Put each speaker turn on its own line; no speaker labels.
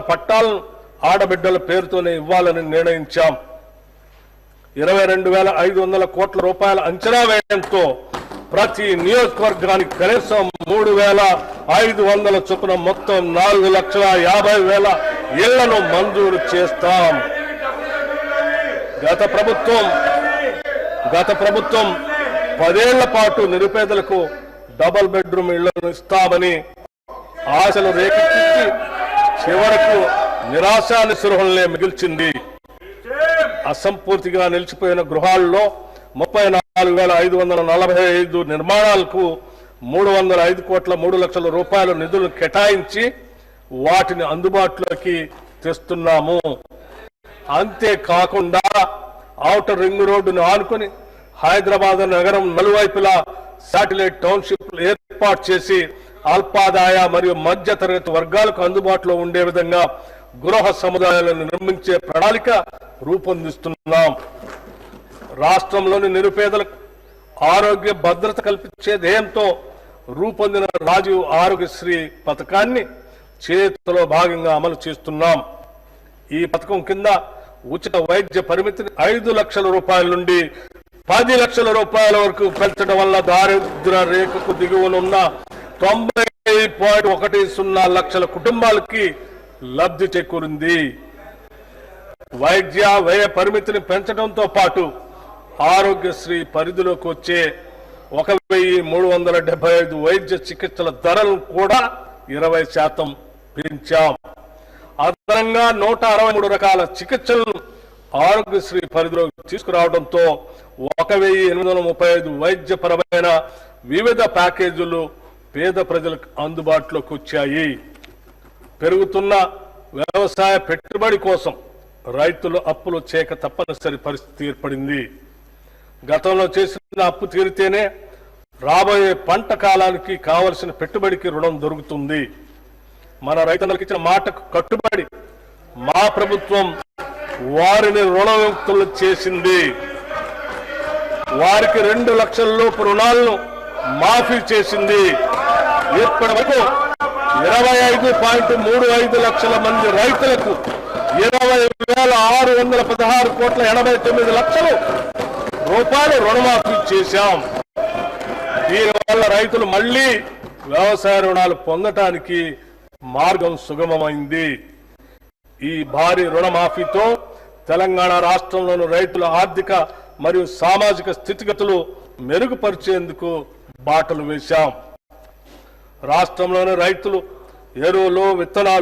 పట్టాలను ఆడబిడ్డల పేరుతోనే ఇవ్వాలని నిర్ణయించాం. 22,500 కోట్ల రూపాయల అంచనా వ్యయంతో ప్రతి నియోజకవర్గానికి కనీసం 3,500 చొప్పున మొత్తం 4,50,000 ఇళ్లను మంజూరు చేస్తాం. గత ప్రభుత్వం 10 ఏళ్ల పాటు నిరుపేదలకు డబుల్ బెడ్రూమ్ ఇళ్లను ఇస్తామని ఆశలు రేకెత్తించి చివరకు నిరాశా నిస్పృహలనే మిగిల్చింది. అసంపూర్తిగా నిలిచిపోయిన గృహాల్లో 34,545 నిర్మాణాలకు 305 కోట్ల 3 లక్షల రూపాయల నిధులు కేటాయించి వాటిని అందుబాటులోకి తెస్తున్నాము. అంతేకాకుండా ఔటర్ రింగ్ రోడ్డును ఆనుకుని హైదరాబాద్ నగరం నలువైపులా శాటిలైట్ టౌన్షిప్లు ఏర్పాటు చేసి అల్పాదాయ మరియు మధ్య తరగతి వర్గాలకు అందుబాటులో ఉండే విధంగా గృహ సముదాయాలను నిర్మించే ప్రణాళిక రూపొందిస్తున్నాం. రాష్ట్రంలోని నిరుపేదలకు ఆరోగ్య భద్రత కల్పించే ధ్యేయంతో రూపొందిన రాజీవ్ ఆరోగ్యశ్రీ పథకాన్ని చేతిలో భాగంగా అమలు చేస్తున్నాం. ఈ పథకం కింద ఉచిత వైద్య పరిమితిని 5 లక్షల రూపాయల నుండి 10 లక్షల రూపాయల వరకు పెంచడం వల్ల దారిద్ర్య రేఖకు దిగువనున్న 90.10 లక్షల కుటుంబాలకి లబ్ధి చేకూరింది. వైద్య వ్యయ పరిమితిని పెంచడంతో పాటు ఆరోగ్యశ్రీ పరిధిలోకి వచ్చే 1,375 వైద్య చికిత్సల ధరలను కూడా 20% పెంచాం. అదనంగా 163 రకాల చికిత్సలను ఆరోగ్యశ్రీ పరిధిలోకి తీసుకురావడంతో 1,835 వైద్యపరమైన వివిధ ప్యాకేజీలు పేద ప్రజలకు అందుబాటులోకి వచ్చాయి. పెరుగుతున్న వ్యవసాయ పెట్టుబడి కోసం రైతులు అప్పులు చేయక తప్పనిసరి పరిస్థితి ఏర్పడింది. గతంలో చేసిన అప్పు తీరితేనే రాబోయే పంట కాలానికి కావలసిన పెట్టుబడికి రుణం దొరుకుతుంది. మన రైతులకు ఇచ్చిన మాటకు కట్టుబడి మా ప్రభుత్వం వారిని రుణముక్తులు చేసింది. వారికి 2 లక్షల లోపు రుణాలను మాఫీ చేసింది. ఇప్పటి వరకు 25.35 లక్షల మంది రైతులకు 20,616 కోట్ల 89 లక్షల రూపాయలు రుణమాఫీ చేశాం. దీనివల్ల రైతులు మళ్లీ వ్యవసాయ రుణాలు పొందటానికి మార్గం సుగమమైంది. ఈ భారీ రుణమాఫీతో తెలంగాణ రాష్ట్రంలోని రైతుల ఆర్థిక మరియు సామాజిక స్థితిగతులు మెరుగుపరిచేందుకు బాటలు వేశాం. రాష్ట్రంలోని రైతులు ఎరువులు, విత్తనాలు,